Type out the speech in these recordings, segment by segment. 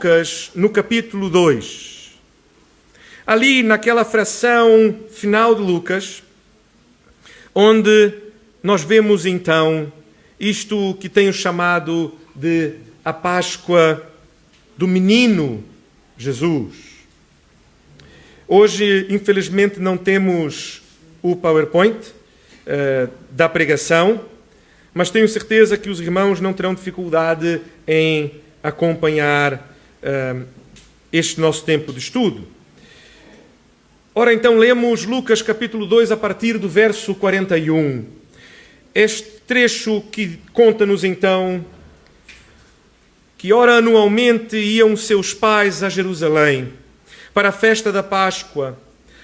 Lucas, no capítulo 2. Ali, naquela fração final de Lucas, onde nós vemos então isto que tenho chamado de a Páscoa do menino Jesus. Hoje, infelizmente, não temos o PowerPoint da pregação, mas tenho certeza que os irmãos não terão dificuldade em acompanhar este nosso tempo de estudo. Ora, então, lemos Lucas capítulo 2 a partir do verso 41. Este trecho que conta-nos então que, ora, anualmente iam seus pais a Jerusalém para a festa da Páscoa.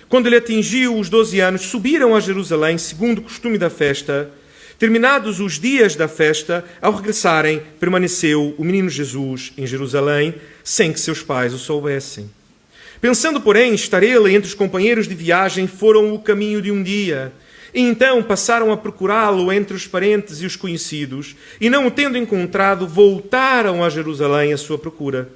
Quando ele atingiu os 12 anos, subiram a Jerusalém, segundo o costume da festa. Terminados os dias da festa, ao regressarem, permaneceu o menino Jesus em Jerusalém, sem que seus pais o soubessem. Pensando, porém, estar ele entre os companheiros de viagem, foram o caminho de um dia. E então passaram a procurá-lo entre os parentes e os conhecidos, e não o tendo encontrado, voltaram a Jerusalém à sua procura.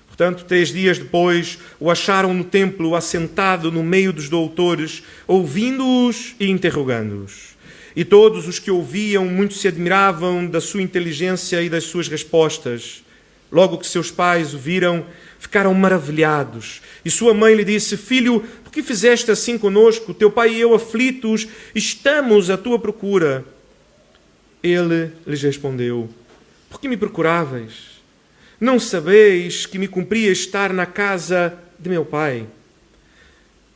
Portanto, 3 dias depois, o acharam no templo, assentado no meio dos doutores, ouvindo-os e interrogando-os. E todos os que ouviam muito se admiravam da sua inteligência e das suas respostas. Logo que seus pais o viram, ficaram maravilhados. E sua mãe lhe disse: Filho, por que fizeste assim conosco? Teu pai e eu, aflitos, estamos à tua procura. Ele lhes respondeu: Por que me procuráveis? Não sabeis que me cumpria estar na casa de meu pai?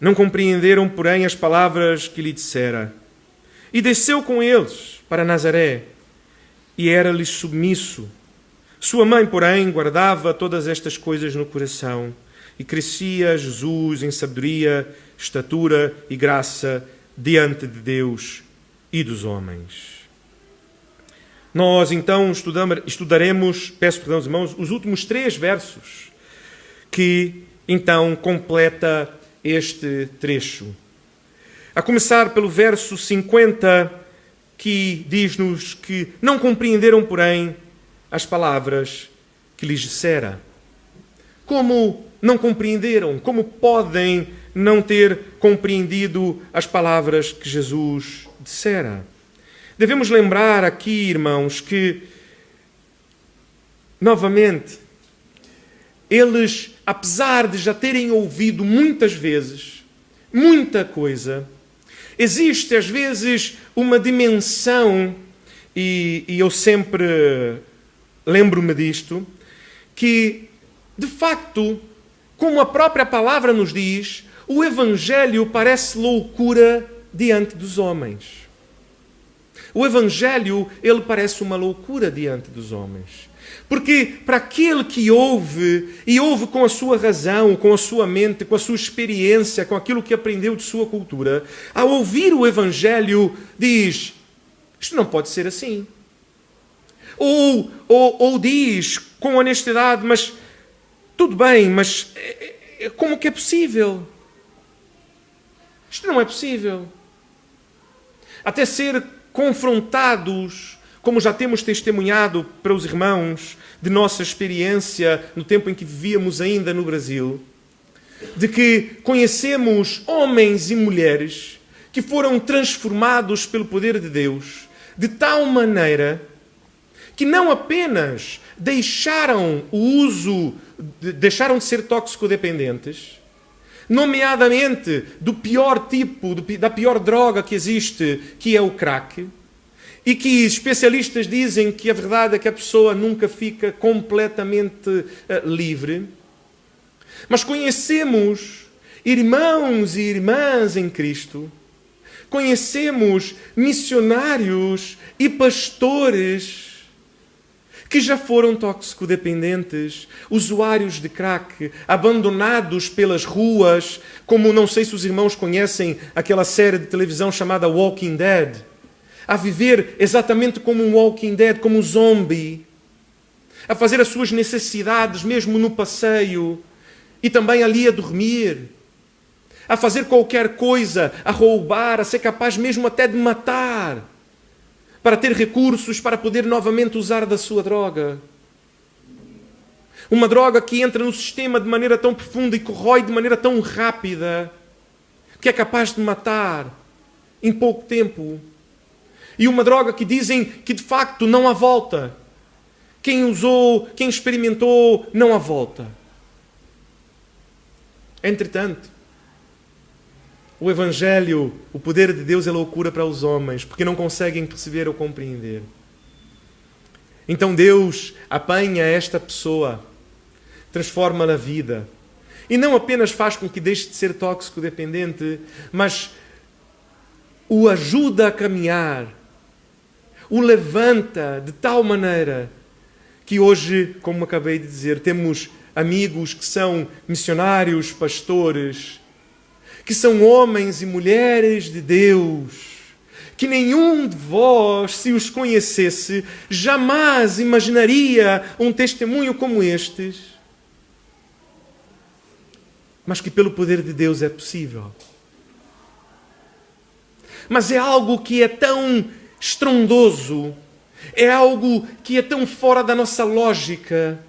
Não compreenderam, porém, as palavras que lhe dissera. E desceu com eles para Nazaré, e era-lhes submisso. Sua mãe, porém, guardava todas estas coisas no coração, e crescia Jesus em sabedoria, estatura e graça diante de Deus e dos homens. Nós, então, estudaremos, peço perdão, irmãos, os últimos 3 versos que, então, completa este trecho. A começar pelo verso 50, que diz-nos que não compreenderam, porém, as palavras que lhes dissera. Como não compreenderam? Como podem não ter compreendido as palavras que Jesus dissera? Devemos lembrar aqui, irmãos, que, novamente, eles, apesar de já terem ouvido muitas vezes, muita coisa, existe às vezes uma dimensão, e eu sempre lembro-me disto, que, de facto, como a própria palavra nos diz, o Evangelho parece loucura diante dos homens. O Evangelho, ele parece uma loucura diante dos homens. Porque para aquele que ouve, e ouve com a sua razão, com a sua mente, com a sua experiência, com aquilo que aprendeu de sua cultura, ao ouvir o Evangelho, diz: isto não pode ser assim. Ou diz com honestidade: mas tudo bem, mas como que é possível? Isto não é possível. Até ser confrontados, como já temos testemunhado para os irmãos, de nossa experiência no tempo em que vivíamos ainda no Brasil, de que conhecemos homens e mulheres que foram transformados pelo poder de Deus de tal maneira que não apenas deixaram de ser toxicodependentes, nomeadamente do pior tipo, da pior droga que existe, que é o crack, e que especialistas dizem que a verdade é que a pessoa nunca fica completamente livre. Mas conhecemos irmãos e irmãs em Cristo, conhecemos missionários e pastores que já foram toxicodependentes, usuários de crack, abandonados pelas ruas, como não sei se os irmãos conhecem aquela série de televisão chamada Walking Dead, a viver exatamente como um Walking Dead, como um zombie, a fazer as suas necessidades mesmo no passeio e também ali a dormir, a fazer qualquer coisa, a roubar, a ser capaz mesmo até de matar, para ter recursos para poder novamente usar da sua droga. Uma droga que entra no sistema de maneira tão profunda e corrói de maneira tão rápida que é capaz de matar em pouco tempo. E uma droga que dizem que de facto não há volta. Quem usou, quem experimentou, não há volta. Entretanto, o Evangelho, o poder de Deus é loucura para os homens, porque não conseguem perceber ou compreender. Então Deus apanha esta pessoa, transforma-a na vida. E não apenas faz com que deixe de ser tóxico-dependente, mas o ajuda a caminhar, o levanta de tal maneira que hoje, como acabei de dizer, temos amigos que são missionários, pastores, que são homens e mulheres de Deus, que nenhum de vós, se os conhecesse, jamais imaginaria um testemunho como estes, mas que pelo poder de Deus é possível. Mas é algo que é tão estrondoso, é algo que é tão fora da nossa lógica,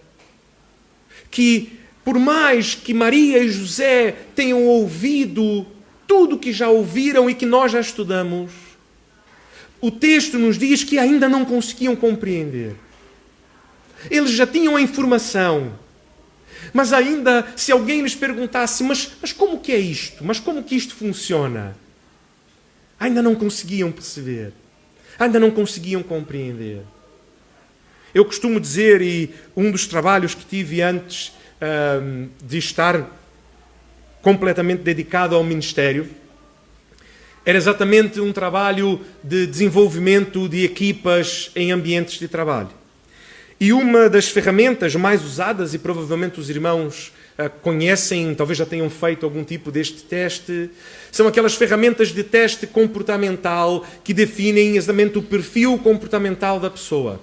que por mais que Maria e José tenham ouvido tudo o que já ouviram e que nós já estudamos, o texto nos diz que ainda não conseguiam compreender. Eles já tinham a informação, mas ainda, se alguém lhes perguntasse, mas como que é isto? Mas como que isto funciona? Ainda não conseguiam perceber. Ainda não conseguiam compreender. Eu costumo dizer, e um dos trabalhos que tive antes de estar completamente dedicado ao ministério, era exatamente um trabalho de desenvolvimento de equipas em ambientes de trabalho. E uma das ferramentas mais usadas, e provavelmente os irmãos conhecem, talvez já tenham feito algum tipo deste teste, são aquelas ferramentas de teste comportamental que definem exatamente o perfil comportamental da pessoa.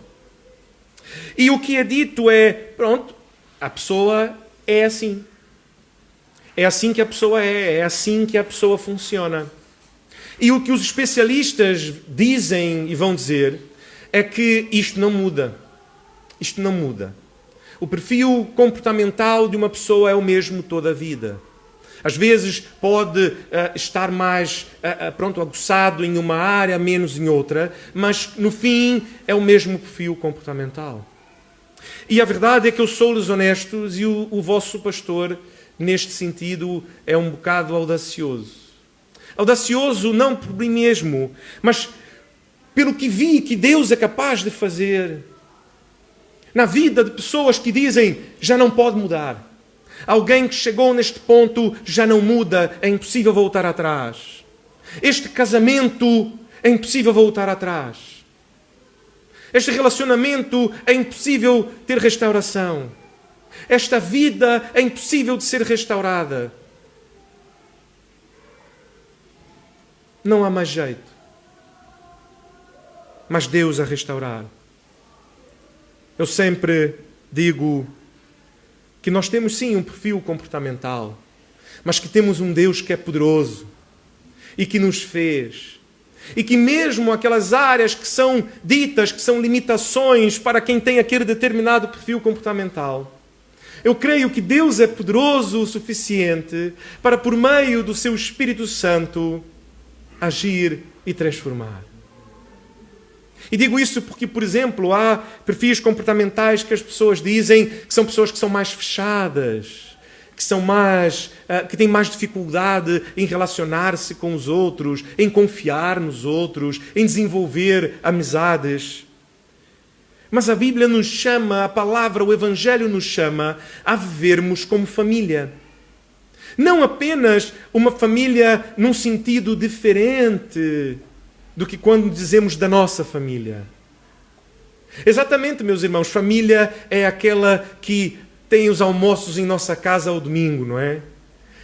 E o que é dito é, pronto, a pessoa é assim. É assim que a pessoa é assim que a pessoa funciona. E o que os especialistas dizem e vão dizer é que isto não muda. Isto não muda. O perfil comportamental de uma pessoa é o mesmo toda a vida. Às vezes pode estar mais aguçado em uma área, menos em outra, mas no fim é o mesmo perfil comportamental. E a verdade é que eu sou-lhes honesto e o vosso pastor, neste sentido, é um bocado audacioso. Audacioso não por mim mesmo, mas pelo que vi que Deus é capaz de fazer na vida de pessoas que dizem, já não pode mudar. Alguém que chegou neste ponto já não muda, é impossível voltar atrás. Este casamento é impossível voltar atrás. Este relacionamento é impossível ter restauração. Esta vida é impossível de ser restaurada. Não há mais jeito. Mas Deus a restaurar. Eu sempre digo que nós temos sim um perfil comportamental, mas que temos um Deus que é poderoso e que nos fez. E que mesmo aquelas áreas que são ditas, que são limitações para quem tem aquele determinado perfil comportamental, eu creio que Deus é poderoso o suficiente para, por meio do seu Espírito Santo, agir e transformar. E digo isso porque, por exemplo, há perfis comportamentais que as pessoas dizem que são pessoas que são mais fechadas, que têm mais dificuldade em relacionar-se com os outros, em confiar nos outros, em desenvolver amizades. Mas a Bíblia nos chama, a palavra, o Evangelho nos chama a vivermos como família. Não apenas uma família num sentido diferente do que quando dizemos da nossa família. Exatamente, meus irmãos, família é aquela que tem os almoços em nossa casa ao domingo, não é?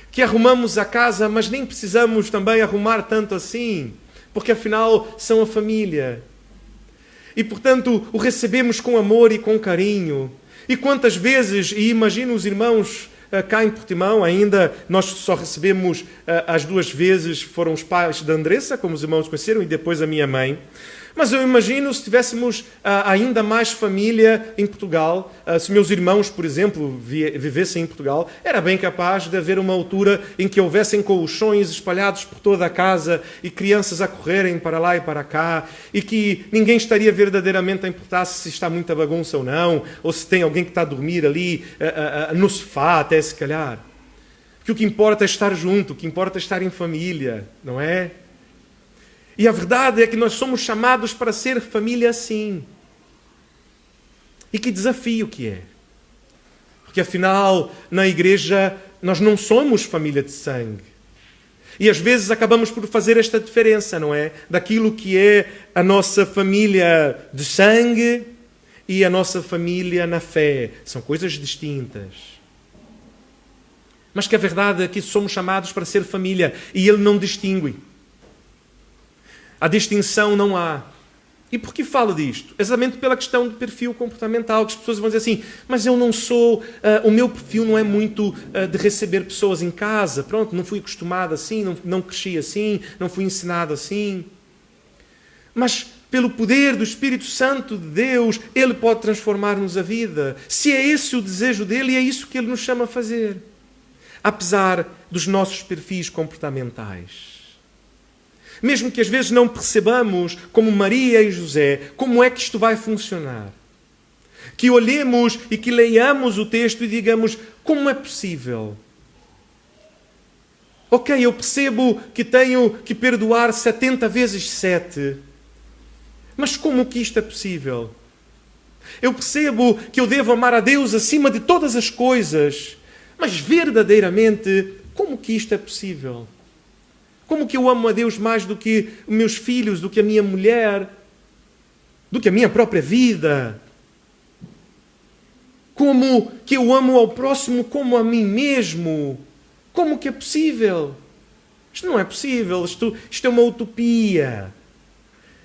Que arrumamos a casa, mas nem precisamos também arrumar tanto assim, porque afinal são a família. E portanto o recebemos com amor e com carinho. E quantas vezes, e imagino os irmãos cá em Portimão ainda, nós só recebemos as 2 vezes, foram os pais da Andressa, como os irmãos conheceram, e depois a minha mãe. Mas eu imagino se tivéssemos ainda mais família em Portugal, se meus irmãos, por exemplo, vivessem em Portugal, era bem capaz de haver uma altura em que houvessem colchões espalhados por toda a casa e crianças a correrem para lá e para cá, e que ninguém estaria verdadeiramente a importar se está muita bagunça ou não, ou se tem alguém que está a dormir ali no sofá, até se calhar. Porque o que importa é estar junto, o que importa é estar em família, não é? E a verdade é que nós somos chamados para ser família assim. E que desafio que é. Porque afinal, na igreja, nós não somos família de sangue. E às vezes acabamos por fazer esta diferença, não é? Daquilo que é a nossa família de sangue e a nossa família na fé. São coisas distintas. Mas que a verdade é que somos chamados para ser família. E Ele não distingue. A distinção não há. E por que falo disto? Exatamente pela questão do perfil comportamental, que as pessoas vão dizer assim, mas eu não sou, o meu perfil não é muito de receber pessoas em casa, pronto, não fui acostumado assim, não cresci assim, não fui ensinado assim. Mas pelo poder do Espírito Santo de Deus, Ele pode transformar-nos a vida. Se é esse o desejo dEle, é isso que Ele nos chama a fazer. Apesar dos nossos perfis comportamentais. Mesmo que às vezes não percebamos, como Maria e José, como é que isto vai funcionar. Que olhemos e que leiamos o texto e digamos, como é possível? Ok, eu percebo que tenho que perdoar 70 vezes 7. Mas como que isto é possível? Eu percebo que eu devo amar a Deus acima de todas as coisas. Mas verdadeiramente, como que isto é possível? Como que eu amo a Deus mais do que os meus filhos, do que a minha mulher, do que a minha própria vida? Como que eu amo ao próximo como a mim mesmo? Como que é possível? Isto não é possível, isto é uma utopia.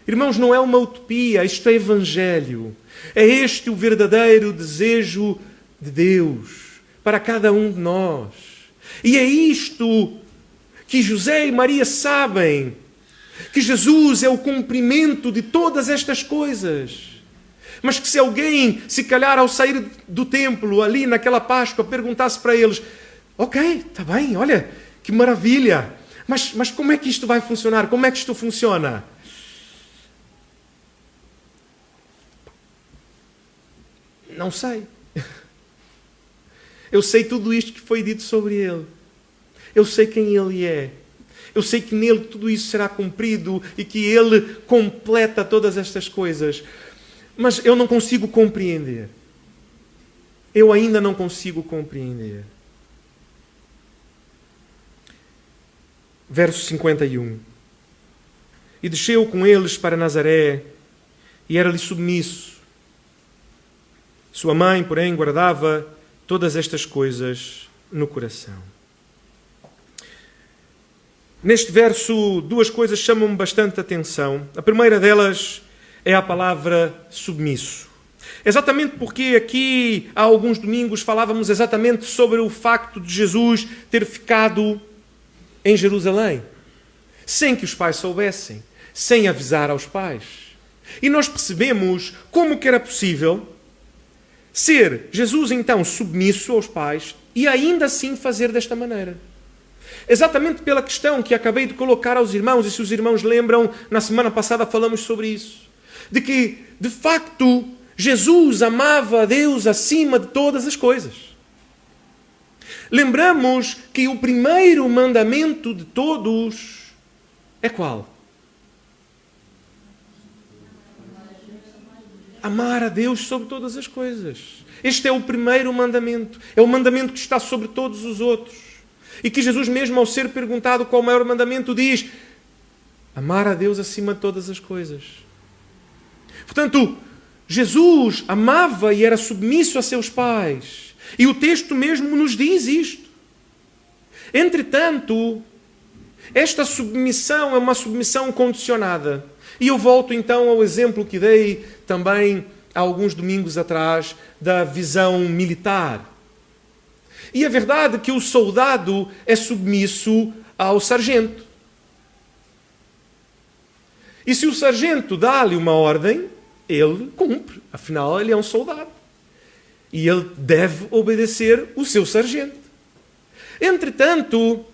Irmãos, não é uma utopia, isto é evangelho. É este o verdadeiro desejo de Deus para cada um de nós. E é isto que José e Maria sabem, que Jesus é o cumprimento de todas estas coisas. Mas que se alguém, se calhar ao sair do templo, ali naquela Páscoa, perguntasse para eles, ok, está bem, olha, que maravilha, mas como é que isto vai funcionar? Como é que isto funciona? Não sei. Eu sei tudo isto que foi dito sobre Ele. Eu sei quem Ele é. Eu sei que nele tudo isso será cumprido e que Ele completa todas estas coisas. Mas eu não consigo compreender. Eu ainda não consigo compreender. Verso 51. E desceu com eles para Nazaré e era-lhe submisso. Sua mãe, porém, guardava todas estas coisas no coração. Neste verso, duas coisas chamam-me bastante atenção. A primeira delas é a palavra submisso. Exatamente porque aqui, há alguns domingos, falávamos exatamente sobre o facto de Jesus ter ficado em Jerusalém, sem que os pais soubessem, sem avisar aos pais. E nós percebemos como que era possível ser Jesus, então, submisso aos pais e ainda assim fazer desta maneira. Exatamente pela questão que acabei de colocar aos irmãos, e se os irmãos lembram, na semana passada falamos sobre isso, de que, de facto, Jesus amava a Deus acima de todas as coisas. Lembramos que o primeiro mandamento de todos é qual? Amar a Deus sobre todas as coisas. Este é o primeiro mandamento. É o mandamento que está sobre todos os outros. E que Jesus mesmo, ao ser perguntado qual é o maior mandamento, diz: amar a Deus acima de todas as coisas. Portanto, Jesus amava e era submisso a seus pais. E o texto mesmo nos diz isto. Entretanto, esta submissão é uma submissão condicionada. E eu volto então ao exemplo que dei também há alguns domingos atrás da visão militar. E a verdade é que o soldado é submisso ao sargento. E se o sargento dá-lhe uma ordem, ele cumpre. Afinal, ele é um soldado. E ele deve obedecer o seu sargento. Entretanto,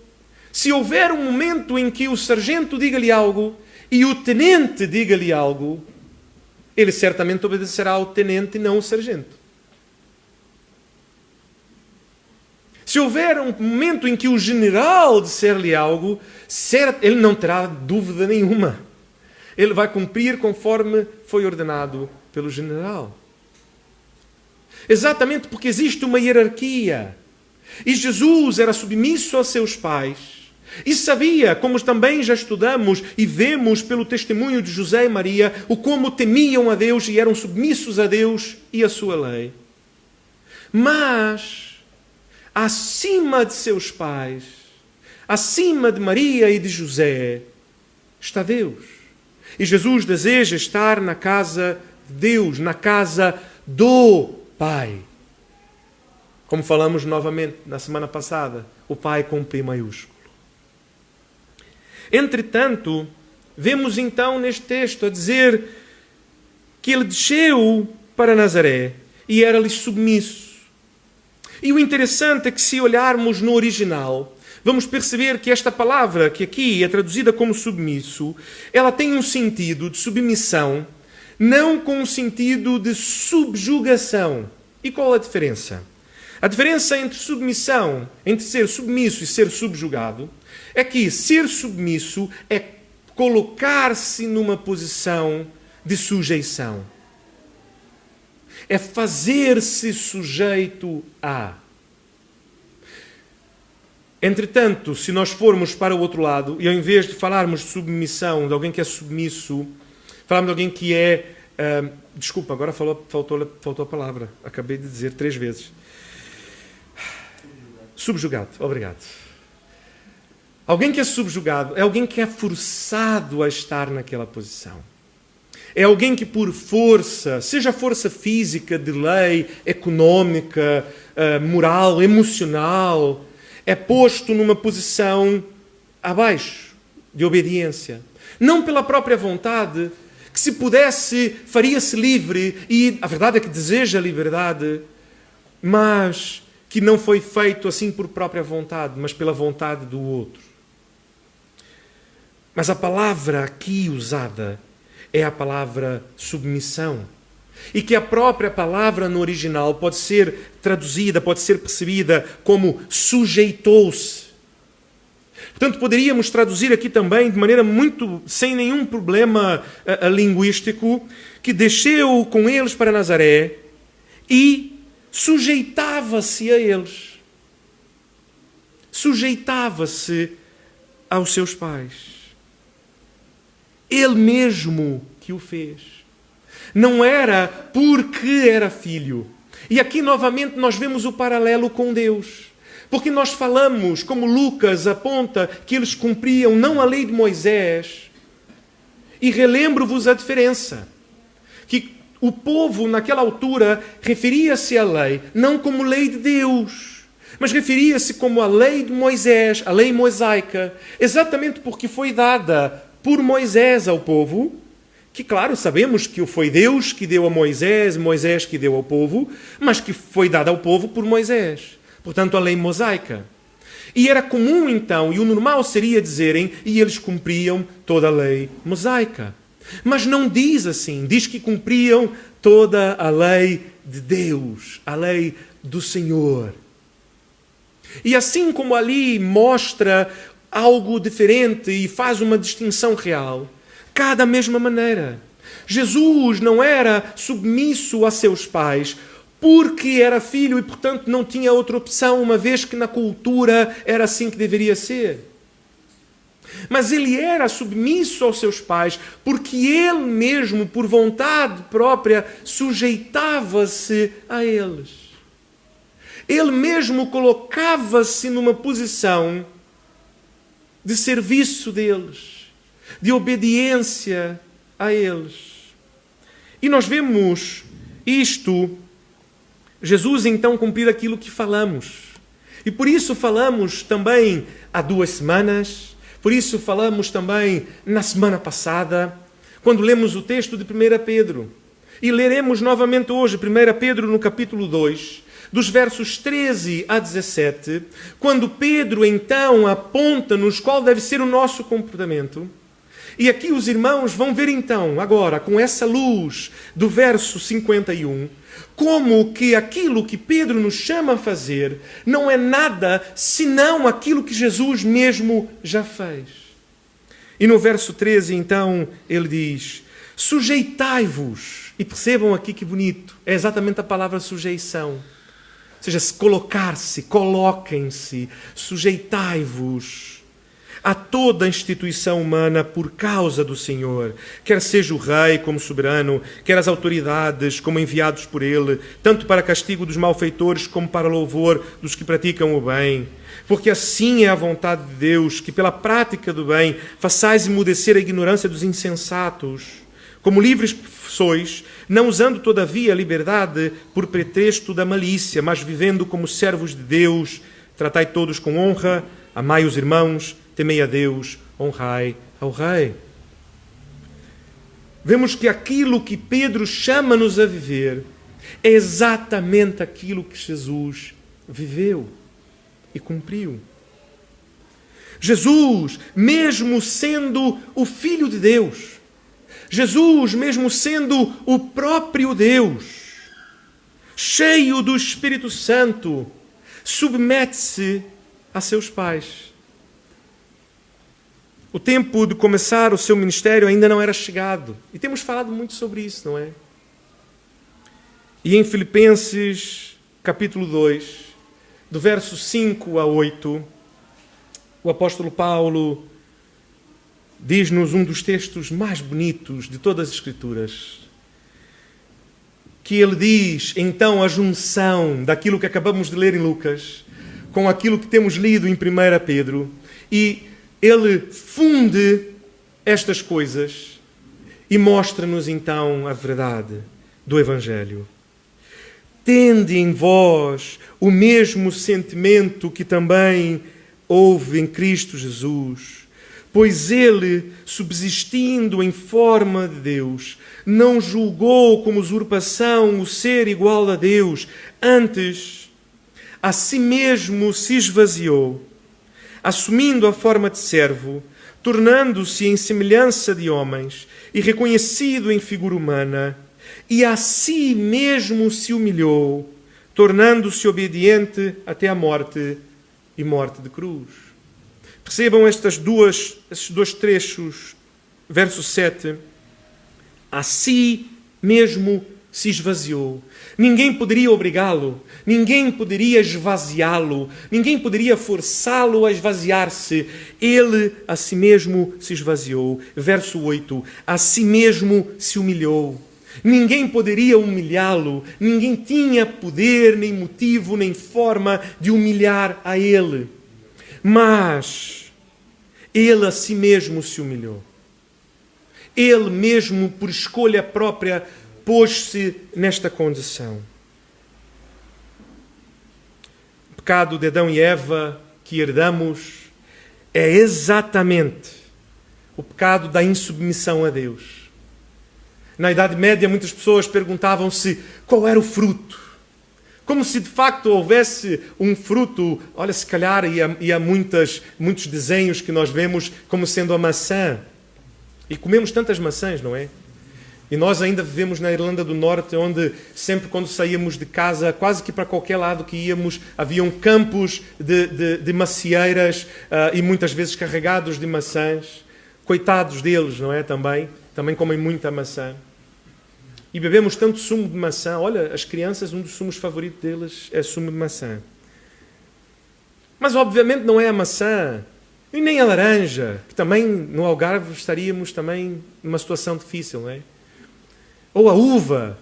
se houver um momento em que o sargento diga-lhe algo e o tenente diga-lhe algo, ele certamente obedecerá ao tenente e não ao sargento. Se houver um momento em que o general disser-lhe algo, ele não terá dúvida nenhuma. Ele vai cumprir conforme foi ordenado pelo general. Exatamente porque existe uma hierarquia. E Jesus era submisso aos seus pais. E sabia, como também já estudamos e vemos pelo testemunho de José e Maria, o como temiam a Deus e eram submissos a Deus e à sua lei. Mas, acima de seus pais, acima de Maria e de José, está Deus. E Jesus deseja estar na casa de Deus, na casa do Pai. Como falamos novamente na semana passada, o Pai com P maiúsculo. Entretanto, vemos então neste texto a dizer que ele desceu para Nazaré e era-lhe submisso. E o interessante é que, se olharmos no original, vamos perceber que esta palavra, que aqui é traduzida como submisso, ela tem um sentido de submissão, não com um sentido de subjugação. E qual a diferença? A diferença entre submissão, entre ser submisso e ser subjugado, é que ser submisso é colocar-se numa posição de sujeição. É fazer-se sujeito a. Entretanto, se nós formos para o outro lado, e ao invés de falarmos de submissão, de alguém que é submisso, falarmos de alguém que é... desculpa, agora faltou a palavra. Acabei de dizer 3 vezes. Subjugado, obrigado. Alguém que é subjugado é alguém que é forçado a estar naquela posição. É alguém que por força, seja força física, de lei, económica, moral, emocional, é posto numa posição abaixo de obediência. Não pela própria vontade, que se pudesse, faria-se livre, e a verdade é que deseja a liberdade, mas que não foi feito assim por própria vontade, mas pela vontade do outro. Mas a palavra aqui usada é a palavra submissão. E que a própria palavra no original pode ser traduzida, pode ser percebida como sujeitou-se. Portanto, poderíamos traduzir aqui também, de maneira muito, sem nenhum problema linguístico, que desceu com eles para Nazaré e sujeitava-se a eles. Sujeitava-se aos seus pais. Ele mesmo que o fez. Não era porque era filho. E aqui novamente nós vemos o paralelo com Deus. Porque nós falamos, como Lucas aponta, que eles cumpriam não a lei de Moisés. E relembro-vos a diferença. Que o povo naquela altura referia-se à lei não como lei de Deus, mas referia-se como a lei de Moisés, a lei mosaica. Exatamente porque foi dada por Moisés ao povo, que claro, sabemos que foi Deus que deu a Moisés, Moisés que deu ao povo, mas que foi dada ao povo por Moisés. Portanto, a lei mosaica. E era comum então, e o normal seria dizerem, e eles cumpriam toda a lei mosaica. Mas não diz assim, diz que cumpriam toda a lei de Deus, a lei do Senhor. E assim como ali mostra algo diferente e faz uma distinção real, cá da mesma maneira. Jesus não era submisso a seus pais porque era filho e, portanto, não tinha outra opção, uma vez que na cultura era assim que deveria ser. Mas ele era submisso aos seus pais porque ele mesmo, por vontade própria, sujeitava-se a eles. Ele mesmo colocava-se numa posição de serviço deles, de obediência a eles. E nós vemos isto, Jesus então cumprir aquilo que falamos. E por isso falamos também há 2 semanas, por isso falamos também na semana passada, quando lemos o texto de 1 Pedro. E leremos novamente hoje 1 Pedro no capítulo 2, dos versos 13 a 17, quando Pedro então aponta-nos qual deve ser o nosso comportamento. E aqui os irmãos vão ver então, agora, com essa luz do verso 51, como que aquilo que Pedro nos chama a fazer não é nada senão aquilo que Jesus mesmo já fez. E no verso 13, então, ele diz: sujeitai-vos. E percebam aqui que bonito, é exatamente a palavra sujeição. Ou seja, se colocar-se, coloquem-se, sujeitai-vos a toda a instituição humana por causa do Senhor, quer seja o rei como soberano, quer as autoridades como enviados por ele, tanto para castigo dos malfeitores como para louvor dos que praticam o bem. Porque assim é a vontade de Deus, que pela prática do bem façais emudecer a ignorância dos insensatos. Como livres sois, não usando todavia a liberdade por pretexto da malícia, mas vivendo como servos de Deus, tratai todos com honra, amai os irmãos, temei a Deus, honrai ao Rei. Vemos que aquilo que Pedro chama-nos a viver é exatamente aquilo que Jesus viveu e cumpriu. Jesus, mesmo sendo o Filho de Deus, Jesus, mesmo sendo o próprio Deus, cheio do Espírito Santo, submete-se a seus pais. O tempo de começar o seu ministério ainda não era chegado. E temos falado muito sobre isso, não é? E em Filipenses, capítulo 2, do verso 5 a 8, o apóstolo Paulo diz-nos um dos textos mais bonitos de todas as Escrituras, que ele diz, então, a junção daquilo que acabamos de ler em Lucas com aquilo que temos lido em 1 Pedro, e ele funde estas coisas e mostra-nos, então, a verdade do Evangelho. Tende em vós o mesmo sentimento que também houve em Cristo Jesus, pois ele, subsistindo em forma de Deus, não julgou como usurpação o ser igual a Deus, antes, a si mesmo se esvaziou, assumindo a forma de servo, tornando-se em semelhança de homens e reconhecido em figura humana, e a si mesmo se humilhou, tornando-se obediente até a morte e morte de cruz. Percebam estes dois trechos, verso 7. A si mesmo se esvaziou. Ninguém poderia obrigá-lo, ninguém poderia esvaziá-lo, ninguém poderia forçá-lo a esvaziar-se. Ele a si mesmo se esvaziou. Verso 8. A si mesmo se humilhou. Ninguém poderia humilhá-lo, ninguém tinha poder, nem motivo, nem forma de humilhar a ele. Mas ele a si mesmo se humilhou. Ele mesmo, por escolha própria, pôs-se nesta condição. O pecado de Adão e Eva que herdamos é exatamente o pecado da insubmissão a Deus. Na Idade Média, muitas pessoas perguntavam-se qual era o fruto. Como se de facto houvesse um fruto. Olha, se calhar há muitos desenhos que nós vemos como sendo a maçã. E comemos tantas maçãs, não é? E nós ainda vivemos na Irlanda do Norte, onde sempre quando saíamos de casa, quase que para qualquer lado que íamos, haviam campos de macieiras e muitas vezes carregados de maçãs. Coitados deles, não é? Também comem muita maçã. E bebemos tanto sumo de maçã. Olha, as crianças, um dos sumos favoritos deles é sumo de maçã. Mas obviamente não é a maçã, e nem a laranja, que também no Algarve estaríamos também numa situação difícil, não é? Ou a uva.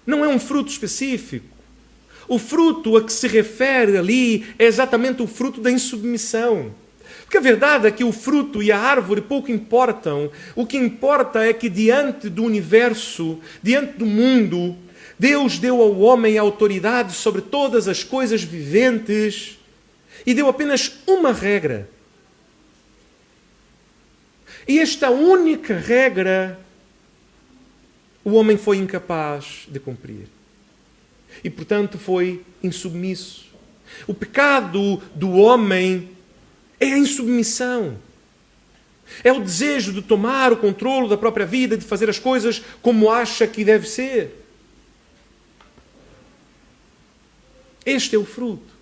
Não é um fruto específico. O fruto a que se refere ali é exatamente o fruto da insubmissão. Porque a verdade é que o fruto e a árvore pouco importam. O que importa é que diante do universo, diante do mundo, Deus deu ao homem a autoridade sobre todas as coisas viventes e deu apenas uma regra. E esta única regra, o homem foi incapaz de cumprir. E, portanto, foi insubmisso. O pecado do homem é a insubmissão. É o desejo de tomar o controle da própria vida, de fazer as coisas como acha que deve ser. Este é o fruto.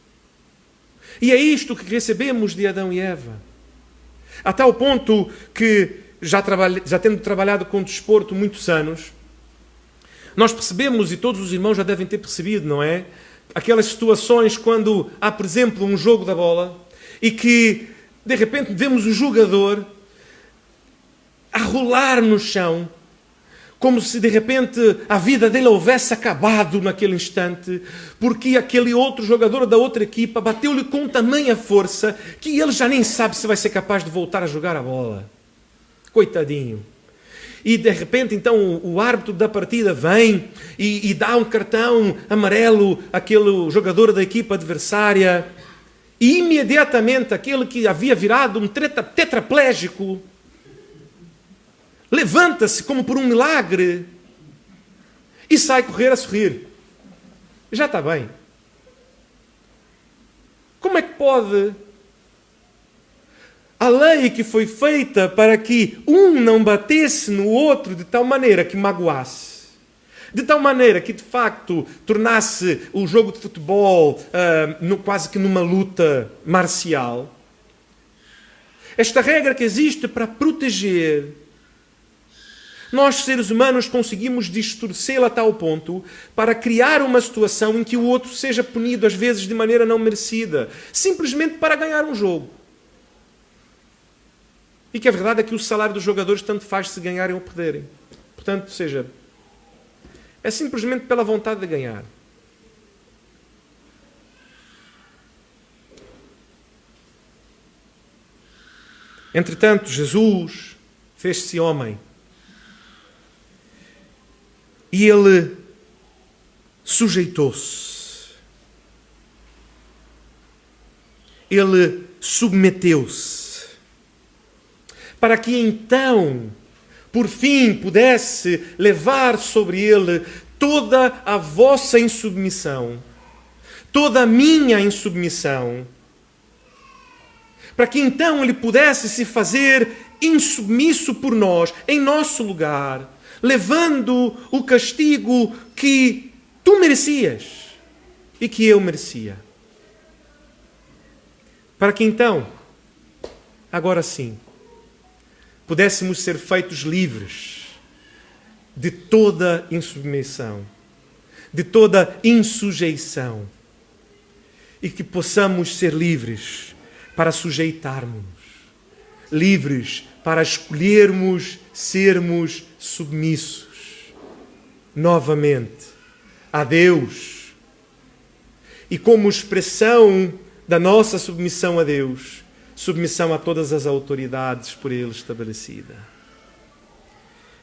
E é isto que recebemos de Adão e Eva. A tal ponto que, já tendo trabalhado com desporto muitos anos, nós percebemos, e todos os irmãos já devem ter percebido, não é? Aquelas situações quando há, por exemplo, um jogo da bola e que, de repente, vemos o jogador a rolar no chão, como se, de repente, a vida dele houvesse acabado naquele instante, porque aquele outro jogador da outra equipa bateu-lhe com tamanha força que ele já nem sabe se vai ser capaz de voltar a jogar a bola. Coitadinho. E, de repente, então, o árbitro da partida vem e dá um cartão amarelo àquele jogador da equipa adversária. E, imediatamente, aquele que havia virado um tetraplégico levanta-se como por um milagre e sai correr a sorrir. Já está bem. Como é que pode... A lei que foi feita para que um não batesse no outro de tal maneira que magoasse, de tal maneira que, de facto, tornasse o jogo de futebol quase que numa luta marcial. Esta regra que existe para proteger, nós, seres humanos, conseguimos distorcê-la a tal ponto para criar uma situação em que o outro seja punido, às vezes, de maneira não merecida, simplesmente para ganhar um jogo. E que a verdade é que o salário dos jogadores tanto faz se ganharem ou perderem. Portanto, seja, é simplesmente pela vontade de ganhar. Entretanto, Jesus fez-se homem. E ele sujeitou-se. Ele submeteu-se. Para que então, por fim, pudesse levar sobre ele toda a vossa insubmissão, toda a minha insubmissão, para que então ele pudesse se fazer insubmisso por nós, em nosso lugar, levando o castigo que tu merecias e que eu merecia. Para que então, agora sim, pudéssemos ser feitos livres de toda insubmissão, de toda insujeição, e que possamos ser livres para sujeitarmos, livres para escolhermos sermos submissos novamente a Deus. E como expressão da nossa submissão a Deus, submissão a todas as autoridades por Ele estabelecida.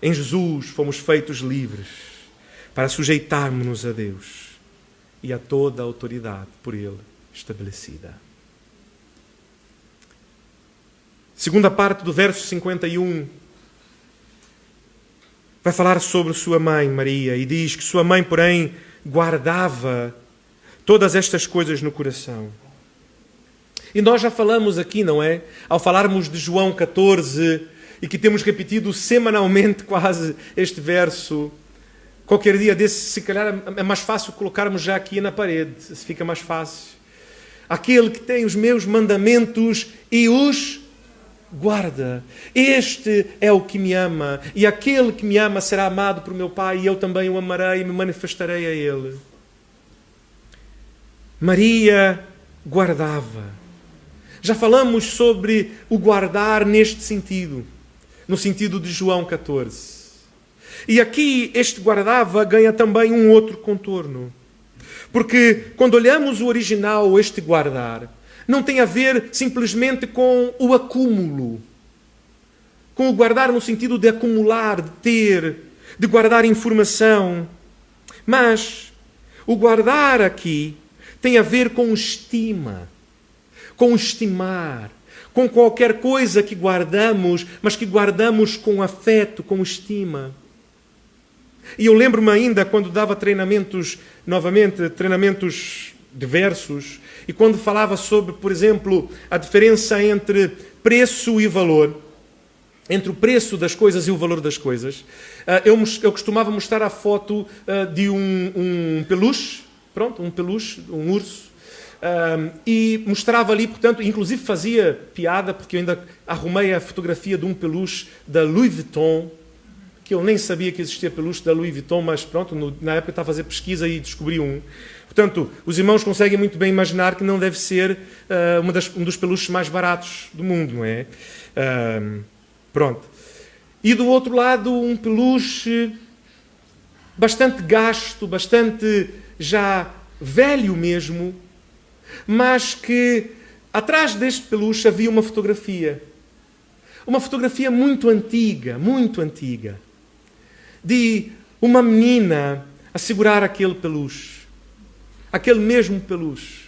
Em Jesus fomos feitos livres para sujeitarmos-nos a Deus e a toda a autoridade por Ele estabelecida. Segunda parte do verso 51 vai falar sobre sua mãe, Maria, e diz que sua mãe, porém, guardava todas estas coisas no coração. E nós já falamos aqui, não é? Ao falarmos de João 14, e que temos repetido semanalmente quase este verso, qualquer dia desse, se calhar é mais fácil colocarmos já aqui na parede, se fica mais fácil. Aquele que tem os meus mandamentos e os guarda. Este é o que me ama, e aquele que me ama será amado por meu Pai, e eu também o amarei e me manifestarei a Ele. Maria guardava. Já falamos sobre o guardar neste sentido, no sentido de João 14. E aqui este guardava ganha também um outro contorno. Porque quando olhamos o original, este guardar, não tem a ver simplesmente com o acúmulo. Com o guardar no sentido de acumular, de ter, de guardar informação. Mas o guardar aqui tem a ver com estima, com estimar, com qualquer coisa que guardamos, mas que guardamos com afeto, com estima. E eu lembro-me ainda quando dava treinamentos, novamente, treinamentos diversos, e quando falava sobre, por exemplo, a diferença entre preço e valor, entre o preço das coisas e o valor das coisas, eu costumava mostrar a foto de um peluche, um peluche, um urso, e mostrava ali, portanto, inclusive fazia piada, porque eu ainda arrumei a fotografia de um peluche da Louis Vuitton, que eu nem sabia que existia peluche da Louis Vuitton, mas pronto, na época estava a fazer pesquisa e descobri um. Portanto, os irmãos conseguem muito bem imaginar que não deve ser um dos peluches mais baratos do mundo, não é? Pronto. E do outro lado, um peluche bastante gasto, bastante já velho mesmo, mas que atrás deste peluche havia uma fotografia. Uma fotografia muito antiga, de uma menina a segurar aquele peluche. Aquele mesmo peluche.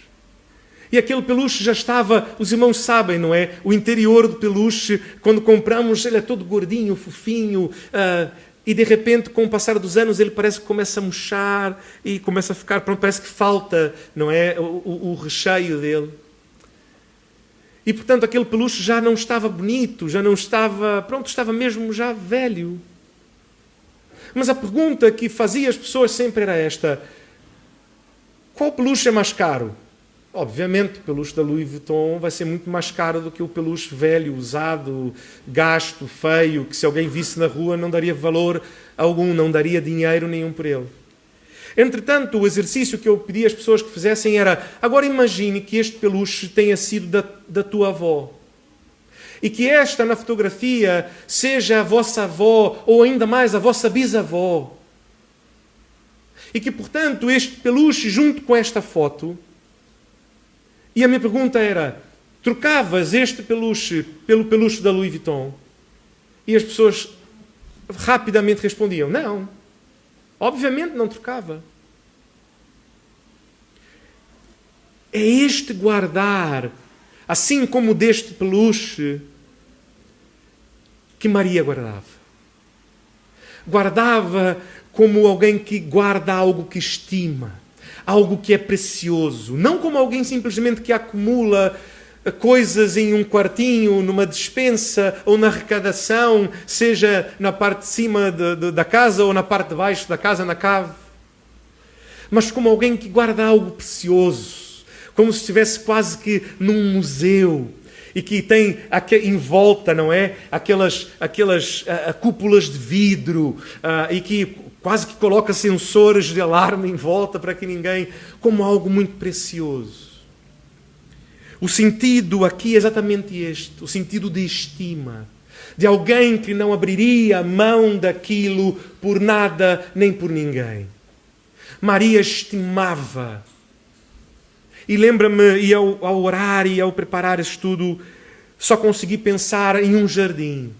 E aquele peluche já estava, os irmãos sabem, não é? O interior do peluche, quando compramos, ele é todo gordinho, fofinho, e de repente, com o passar dos anos, ele parece que começa a murchar e começa a ficar, pronto, parece que falta, não é? O recheio dele. E, portanto, aquele peluche já não estava bonito, já não estava, pronto, estava mesmo já velho. Mas a pergunta que fazia as pessoas sempre era esta: qual peluche é mais caro? Obviamente, o peluche da Louis Vuitton vai ser muito mais caro do que o peluche velho, usado, gasto, feio, que se alguém visse na rua não daria valor algum, não daria dinheiro nenhum por ele. Entretanto, o exercício que eu pedi às pessoas que fizessem era: agora imagine que este peluche tenha sido da tua avó. E que esta, na fotografia, seja a vossa avó, ou ainda mais, a vossa bisavó. E que, portanto, este peluche, junto com esta foto... E a minha pergunta era: trocavas este peluche pelo peluche da Louis Vuitton? E as pessoas rapidamente respondiam: não. Obviamente não trocava. É este guardar, assim como deste peluche, que Maria guardava. Guardava como alguém que guarda algo que estima, algo que é precioso. Não como alguém simplesmente que acumula coisas em um quartinho, numa despensa ou na arrecadação, seja na parte de cima da casa ou na parte de baixo da casa, na cave. Mas como alguém que guarda algo precioso, como se estivesse quase que num museu e que tem em volta, não é? Aquelas cúpulas de vidro e que quase que coloca sensores de alarme em volta para que ninguém... Como algo muito precioso. O sentido aqui é exatamente este, o sentido de estima. De alguém que não abriria a mão daquilo por nada nem por ninguém. Maria estimava. E lembra-me, e ao orar e ao preparar este estudo, só consegui pensar em um jardim.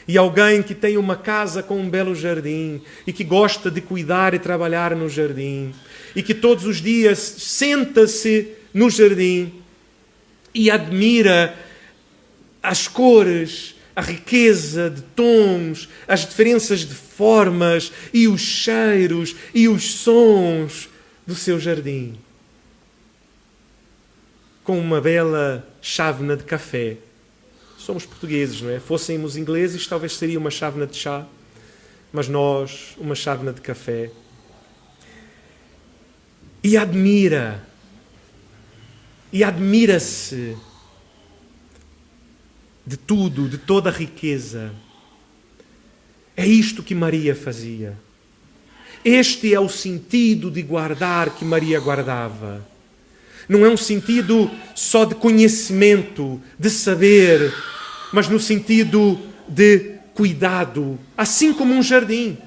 E alguém que tem uma casa com um belo jardim e que gosta de cuidar e trabalhar no jardim e que todos os dias senta-se no jardim e admira as cores, a riqueza de tons, as diferenças de formas e os cheiros e os sons do seu jardim. Com uma bela chávena de café. Somos portugueses, não é? Fôssemos ingleses, talvez seria uma chávena de chá, mas nós, uma chávena de café. E admira-se de tudo, de toda a riqueza. É isto que Maria fazia. Este é o sentido de guardar que Maria guardava. Não é um sentido só de conhecimento, de saber, mas no sentido de cuidado, assim como um jardim.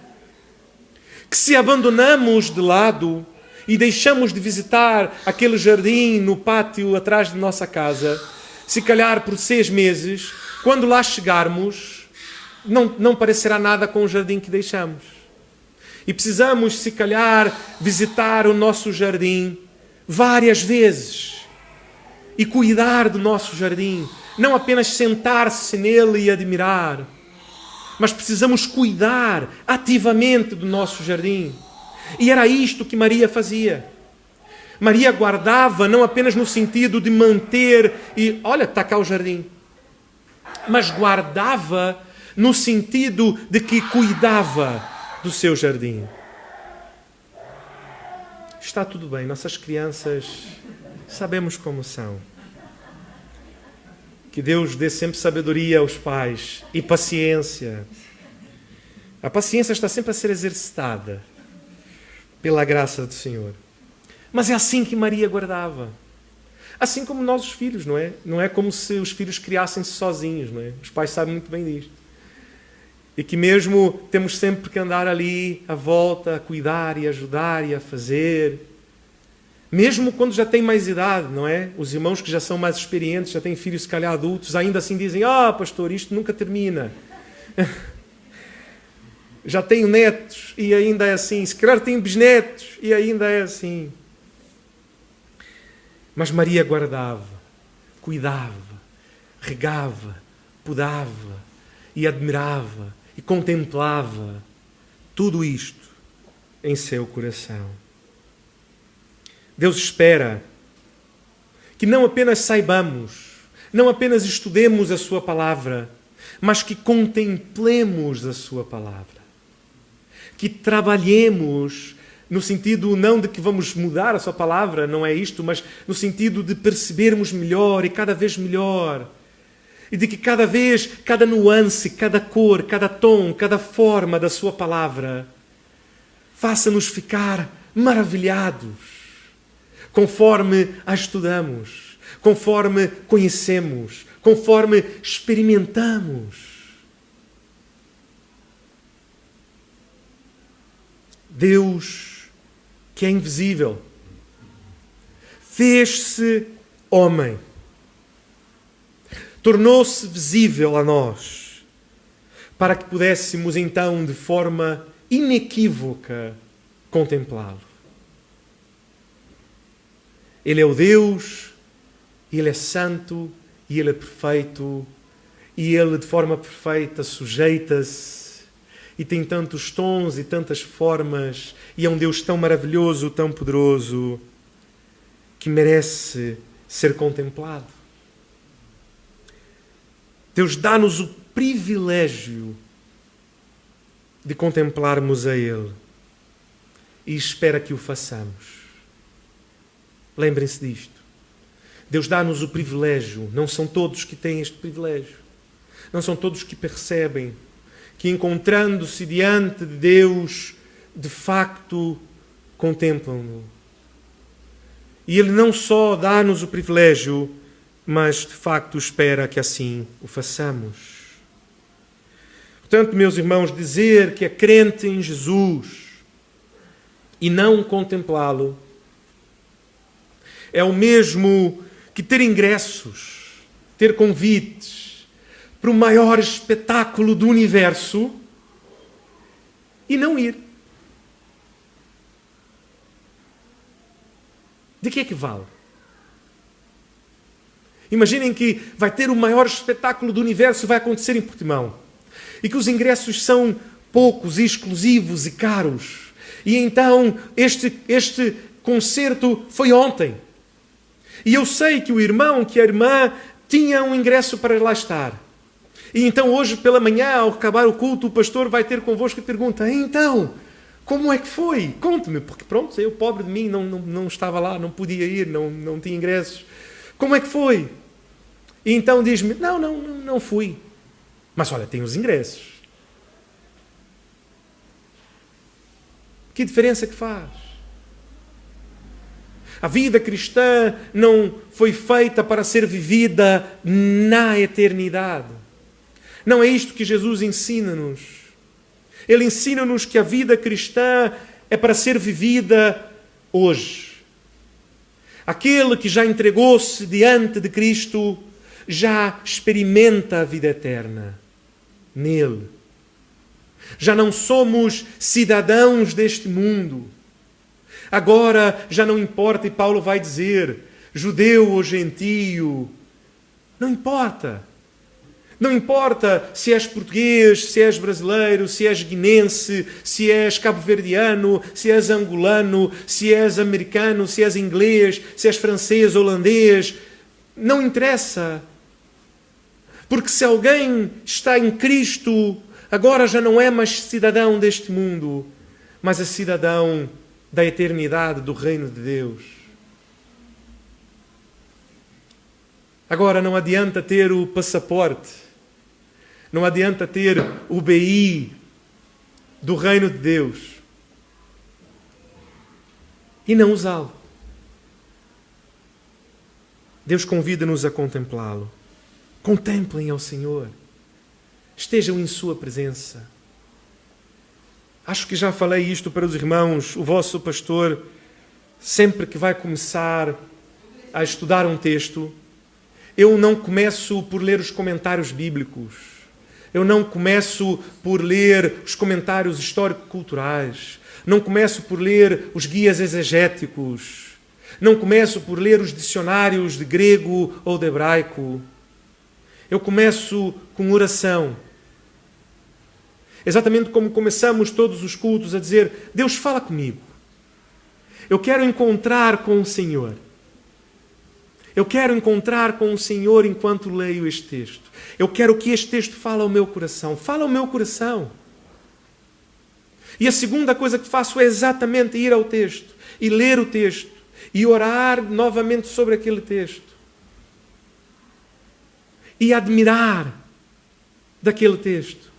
Que se abandonamos de lado e deixamos de visitar aquele jardim no pátio atrás de nossa casa, se calhar por 6 meses, quando lá chegarmos, não parecerá nada com o jardim que deixamos. E precisamos, se calhar, visitar o nosso jardim várias vezes e cuidar do nosso jardim não apenas sentar-se nele e admirar, mas precisamos cuidar ativamente do nosso jardim. E era isto que Maria fazia. Maria guardava não apenas no sentido de manter e, olha, está cá o jardim, mas guardava no sentido de que cuidava do seu jardim. Está tudo bem, nossas crianças sabemos como são. Que Deus dê sempre sabedoria aos pais e paciência. A paciência está sempre a ser exercitada pela graça do Senhor. Mas é assim que Maria guardava. Assim como nós os filhos, não é? Não é como se os filhos criassem-se sozinhos, não é? Os pais sabem muito bem disto. E que mesmo temos sempre que andar ali à volta, a cuidar e ajudar e a fazer. Mesmo quando já tem mais idade, não é? Os irmãos que já são mais experientes, já têm filhos se calhar adultos, ainda assim dizem, pastor, isto nunca termina. Já tenho netos e ainda é assim. Se calhar tenho bisnetos e ainda é assim. Mas Maria guardava, cuidava, regava, podava e admirava e contemplava tudo isto em seu coração. Deus espera que não apenas saibamos, não apenas estudemos a sua palavra, mas que contemplemos a sua palavra. Que trabalhemos no sentido não de que vamos mudar a sua palavra, não é isto, mas no sentido de percebermos melhor e cada vez melhor. E de que cada vez, cada nuance, cada cor, cada tom, cada forma da sua palavra faça-nos ficar maravilhados, conforme a estudamos, conforme conhecemos, conforme experimentamos. Deus, que é invisível, fez-se homem, tornou-se visível a nós, para que pudéssemos então de forma inequívoca contemplá-lo. Ele é o Deus, Ele é santo e Ele é perfeito, e Ele de forma perfeita sujeita-se e tem tantos tons e tantas formas, e é um Deus tão maravilhoso, tão poderoso, que merece ser contemplado. Deus dá-nos o privilégio de contemplarmos a Ele e espera que o façamos. Lembrem-se disto. Deus dá-nos o privilégio, não são todos que têm este privilégio, não são todos que percebem que, encontrando-se diante de Deus, de facto contemplam-no. E Ele não só dá-nos o privilégio, mas de facto espera que assim o façamos. Portanto, meus irmãos, dizer que é crente em Jesus e não contemplá-lo é o mesmo que ter ingressos, ter convites para o maior espetáculo do universo e não ir. De que é que vale? Imaginem que vai ter o maior espetáculo do universo, vai acontecer em Portimão, e que os ingressos são poucos, exclusivos e caros. E então este concerto foi ontem. E eu sei que o irmão, que a irmã tinha um ingresso para lá estar. E então hoje pela manhã, ao acabar o culto, o pastor vai ter convosco e pergunta, então, como é que foi? Conte-me, porque pronto, eu, pobre de mim, não estava lá, não podia ir, não tinha ingressos. Como é que foi? E então diz-me, não fui. Mas olha, tem os ingressos. Que diferença que faz? A vida cristã não foi feita para ser vivida na eternidade. Não é isto que Jesus ensina-nos. Ele ensina-nos que a vida cristã é para ser vivida hoje. Aquele que já entregou-se diante de Cristo já experimenta a vida eterna nele. Já não somos cidadãos deste mundo. Agora já não importa, e Paulo vai dizer, judeu ou gentio, Não importa. Não importa se és português, se és brasileiro, se és guinense, se és cabo-verdiano, se és angolano, se és americano, se és inglês, se és francês, holandês. Não interessa. Porque se alguém está em Cristo, agora já não é mais cidadão deste mundo, mas é cidadão da eternidade, do reino de Deus. Agora não adianta ter o passaporte, não adianta ter o BI do reino de Deus e não usá-lo. Deus convida-nos a contemplá-lo. Contemplem ao Senhor. Estejam em sua presença. Acho que já falei isto para os irmãos. O vosso pastor, sempre que vai começar a estudar um texto, eu não começo por ler os comentários bíblicos. Eu não começo por ler os comentários histórico-culturais. Não começo por ler os guias exegéticos. Não começo por ler os dicionários de grego ou de hebraico. Eu começo com oração. Exatamente como começamos todos os cultos a dizer: Deus, fala comigo. Eu quero encontrar com o Senhor. Eu quero encontrar com o Senhor enquanto leio este texto. Eu quero que este texto fale ao meu coração. Fala ao meu coração. E a segunda coisa que faço é exatamente ir ao texto e ler o texto e orar novamente sobre aquele texto. E admirar daquele texto.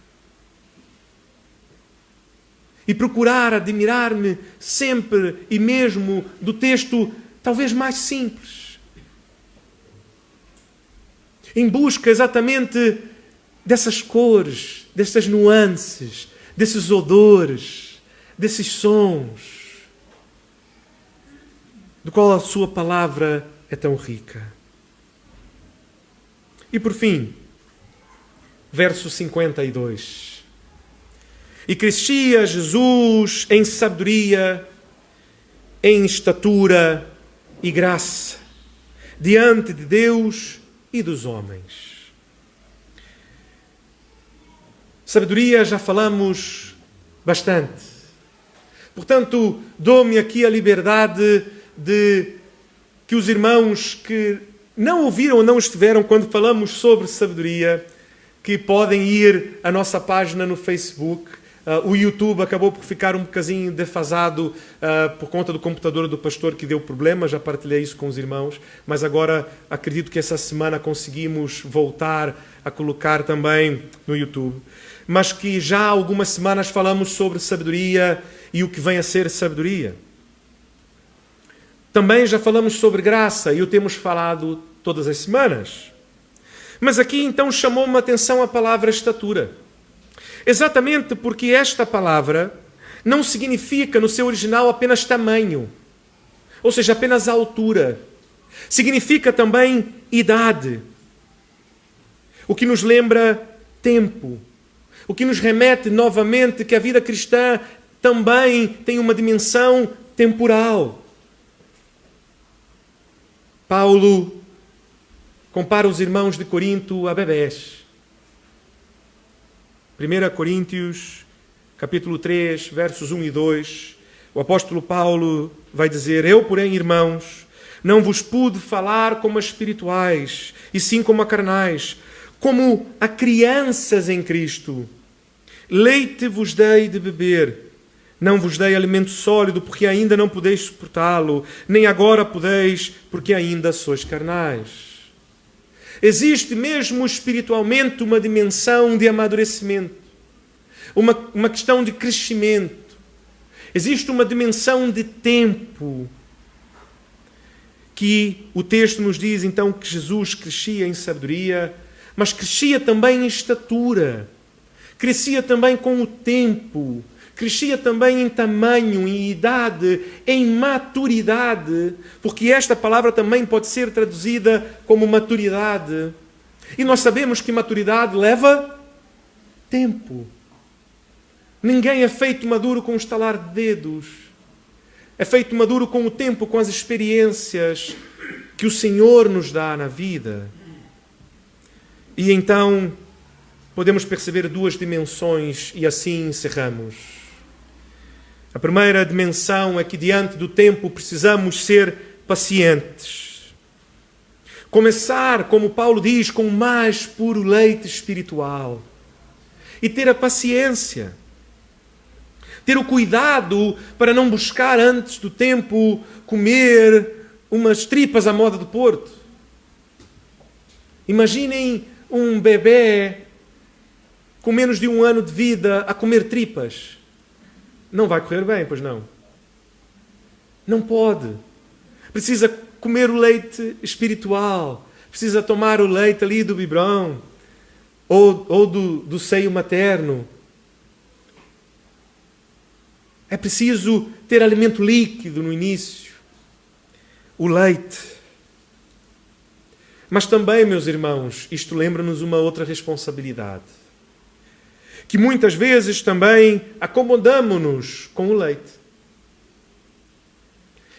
E procurar admirar-me sempre e mesmo do texto talvez mais simples. Em busca exatamente dessas cores, dessas nuances, desses odores, desses sons, do qual a sua palavra é tão rica. E por fim, verso 52. E crescia Jesus em sabedoria, em estatura e graça, diante de Deus e dos homens. Sabedoria já falamos bastante. Portanto, dou-me aqui a liberdade de que os irmãos que não ouviram ou não estiveram quando falamos sobre sabedoria, que podem ir à nossa página no Facebook. O YouTube acabou por ficar um bocadinho defasado por conta do computador do pastor que deu problema, já partilhei isso com os irmãos, mas agora acredito que essa semana conseguimos voltar a colocar também no YouTube. Mas que já há algumas semanas falamos sobre sabedoria e o que vem a ser sabedoria. Também já falamos sobre graça e o temos falado todas as semanas. Mas aqui então chamou-me a atenção a palavra estatura. Exatamente porque esta palavra não significa no seu original apenas tamanho, ou seja, apenas altura. Significa também idade, o que nos lembra tempo, o que nos remete novamente que a vida cristã também tem uma dimensão temporal. Paulo compara os irmãos de Corinto a bebés. 1 Coríntios, capítulo 3, versos 1 e 2, o apóstolo Paulo vai dizer: Eu, porém, irmãos, não vos pude falar como a espirituais, e sim como a carnais, como a crianças em Cristo. Leite vos dei de beber, não vos dei alimento sólido, porque ainda não podeis suportá-lo, nem agora podeis, porque ainda sois carnais. Existe mesmo espiritualmente uma dimensão de amadurecimento, uma questão de crescimento. Existe uma dimensão de tempo que o texto nos diz então que Jesus crescia em sabedoria, mas crescia também em estatura, crescia também com o tempo, crescia também em tamanho, em idade, em maturidade, porque esta palavra também pode ser traduzida como maturidade. E nós sabemos que maturidade leva tempo. Ninguém é feito maduro com um estalar de dedos. É feito maduro com o tempo, com as experiências que o Senhor nos dá na vida. E então podemos perceber duas dimensões e assim encerramos. A primeira dimensão é que diante do tempo precisamos ser pacientes. Começar, como Paulo diz, com o mais puro leite espiritual. E ter a paciência. Ter o cuidado para não buscar antes do tempo comer umas tripas à moda do Porto. Imaginem um bebê com menos de 1 ano de vida a comer tripas. Não vai correr bem, pois não? Não pode. Precisa comer o leite espiritual. Precisa tomar o leite ali do biberão ou do seio materno. É preciso ter alimento líquido no início. O leite. Mas também, meus irmãos, isto lembra-nos uma outra responsabilidade. Que muitas vezes também acomodamo-nos com o leite.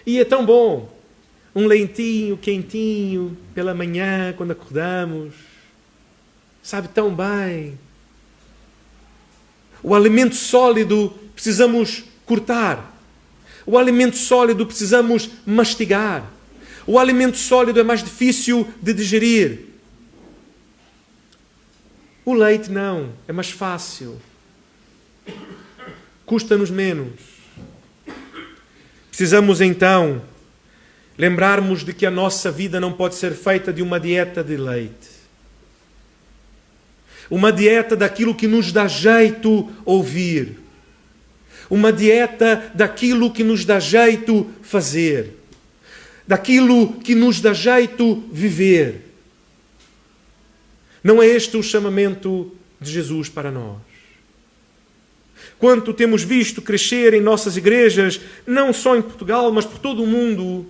E é tão bom. Um leitinho quentinho pela manhã, quando acordamos. Sabe tão bem. O alimento sólido precisamos cortar. O alimento sólido precisamos mastigar. O alimento sólido é mais difícil de digerir. O leite não, é mais fácil. Custa-nos menos. Precisamos então lembrarmos de que a nossa vida não pode ser feita de uma dieta de leite. Uma dieta daquilo que nos dá jeito ouvir. Uma dieta daquilo que nos dá jeito fazer. Daquilo que nos dá jeito viver. Não é este o chamamento de Jesus para nós. Quanto temos visto crescer em nossas igrejas, não só em Portugal, mas por todo o mundo,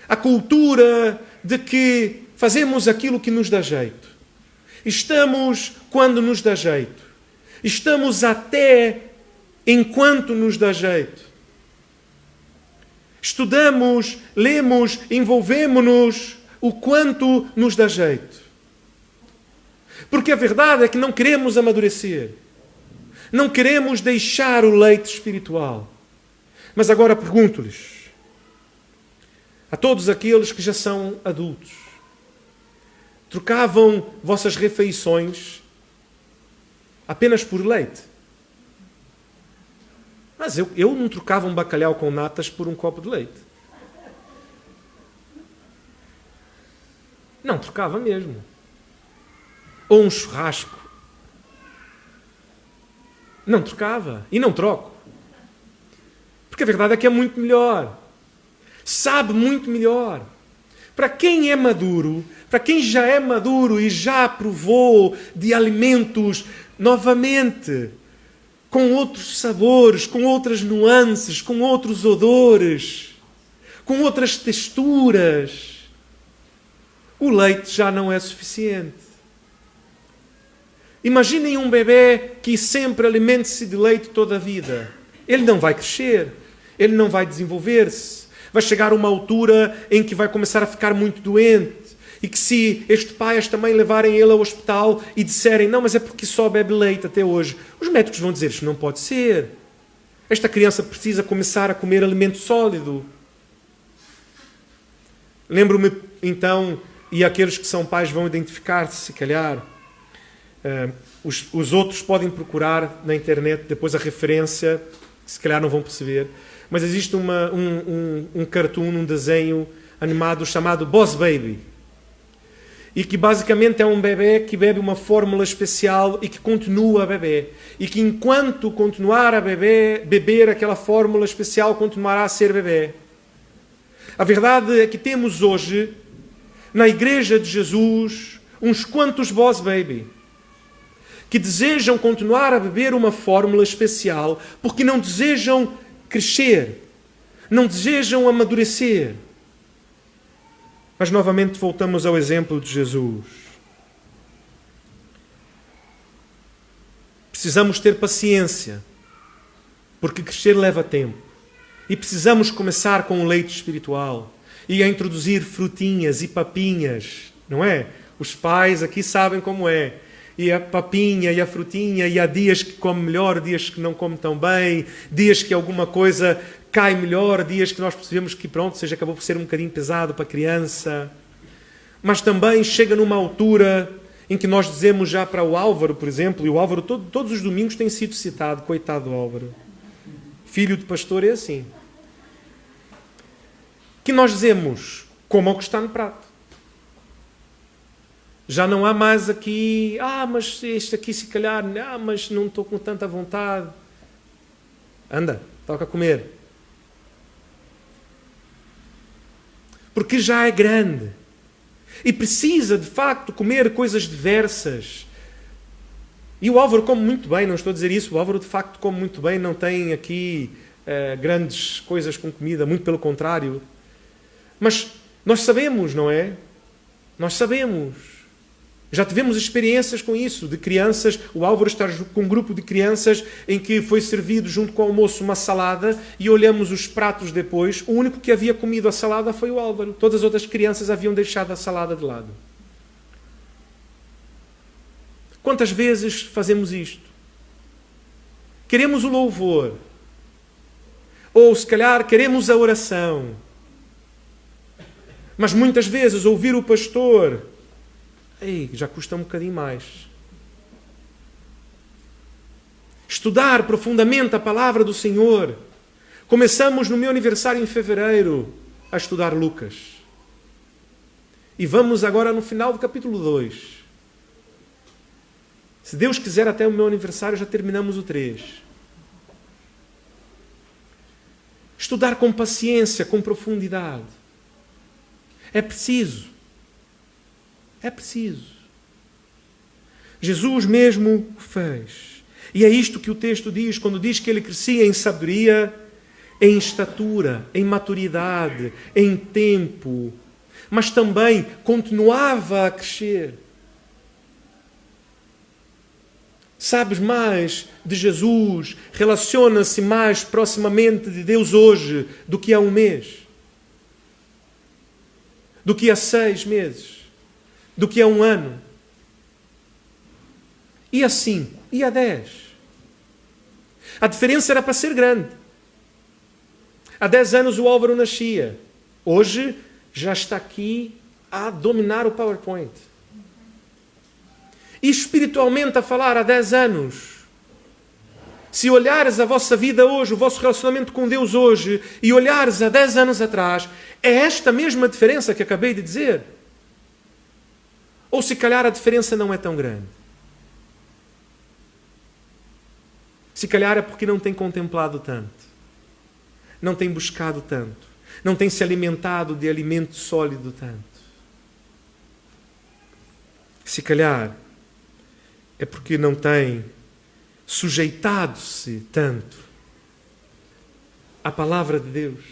a cultura de que fazemos aquilo que nos dá jeito. Estamos quando nos dá jeito. Estamos até enquanto nos dá jeito. Estudamos, lemos, envolvemos-nos o quanto nos dá jeito. Porque a verdade é que não queremos amadurecer. Não queremos deixar o leite espiritual. Mas agora pergunto-lhes, a todos aqueles que já são adultos, trocavam vossas refeições apenas por leite? Mas eu não trocava um bacalhau com natas por um copo de leite. Não trocava mesmo. Ou um churrasco. Não trocava. E não troco. Porque a verdade é que é muito melhor. Sabe muito melhor. Para quem é maduro, para quem já é maduro e já provou de alimentos novamente, com outros sabores, com outras nuances, com outros odores, com outras texturas, o leite já não é suficiente. Imaginem um bebê que sempre alimente-se de leite toda a vida. Ele não vai crescer, ele não vai desenvolver-se. Vai chegar a uma altura em que vai começar a ficar muito doente. E que se este pai e esta mãe levarem ele ao hospital e disserem, não, mas é porque só bebe leite até hoje, os médicos vão dizer, isto não pode ser. Esta criança precisa começar a comer alimento sólido. Lembro-me então, e aqueles que são pais vão identificar-se, se calhar, os outros podem procurar na internet depois a referência, se calhar não vão perceber, mas existe um cartoon, um desenho animado chamado Boss Baby. E que basicamente é um bebê que bebe uma fórmula especial e que continua a beber. E que enquanto continuar a beber aquela fórmula especial, continuará a ser bebê. A verdade é que temos hoje, na Igreja de Jesus, uns quantos Boss Baby, que desejam continuar a beber uma fórmula especial porque não desejam crescer, não desejam amadurecer. Mas novamente voltamos ao exemplo de Jesus. Precisamos ter paciência, porque crescer leva tempo. E precisamos começar com o leite espiritual e a introduzir frutinhas e papinhas, não é? Os pais aqui sabem como é. E a papinha e a frutinha, e há dias que come melhor, dias que não come tão bem, dias que alguma coisa cai melhor, dias que nós percebemos que pronto, seja, acabou por ser um bocadinho pesado para a criança. Mas também chega numa altura em que nós dizemos já para o Álvaro, por exemplo, e o Álvaro todos os domingos tem sido citado, coitado do Álvaro. Filho de pastor é assim. Que nós dizemos, coma o que está no prato. Já não há mais aqui, mas este aqui se calhar, mas não estou com tanta vontade. Anda, toca a comer. Porque já é grande. E precisa, de facto, comer coisas diversas. E o Álvaro come muito bem, não estou a dizer isso, o Álvaro de facto come muito bem, não tem aqui grandes coisas com comida, muito pelo contrário. Mas nós sabemos, não é? Nós sabemos. Já tivemos experiências com isso, de crianças. O Álvaro está com um grupo de crianças em que foi servido junto com o almoço uma salada e olhamos os pratos depois. O único que havia comido a salada foi o Álvaro. Todas as outras crianças haviam deixado a salada de lado. Quantas vezes fazemos isto? Queremos o louvor. Ou, se calhar, queremos a oração. Mas muitas vezes ouvir o pastor... já custa um bocadinho mais. Estudar profundamente a palavra do Senhor. Começamos no meu aniversário em fevereiro a estudar Lucas. E vamos agora no final do capítulo 2. Se Deus quiser, até o meu aniversário já terminamos o 3. Estudar com paciência, com profundidade. É preciso. É preciso. Jesus mesmo o fez. E é isto que o texto diz, quando diz que ele crescia em sabedoria, em estatura, em maturidade, em tempo, mas também continuava a crescer. Sabes mais de Jesus, relaciona-se mais proximamente de Deus hoje do que há um mês, do que há 6 meses, do que há 1 ano, e há 5, e há 10. A diferença era para ser grande. Há 10 anos o Álvaro nascia. Hoje já está aqui a dominar o PowerPoint. E espiritualmente a falar há 10 anos. Se olhares a vossa vida hoje, o vosso relacionamento com Deus hoje, e olhares há 10 anos atrás, é esta mesma diferença que acabei de dizer. Ou se calhar a diferença não é tão grande. Se calhar é porque não tem contemplado tanto. Não tem buscado tanto. Não tem se alimentado de alimento sólido tanto. Se calhar é porque não tem sujeitado-se tanto à palavra de Deus.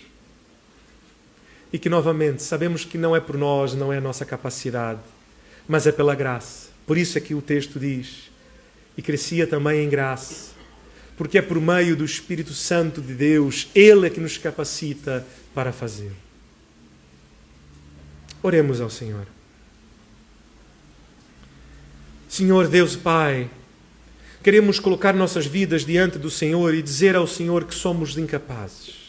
E que novamente sabemos que não é por nós, não é a nossa capacidade, mas é pela graça. Por isso é que o texto diz, e crescia também em graça, porque é por meio do Espírito Santo de Deus, Ele é que nos capacita para fazer. Oremos ao Senhor. Senhor Deus Pai, queremos colocar nossas vidas diante do Senhor e dizer ao Senhor que somos incapazes.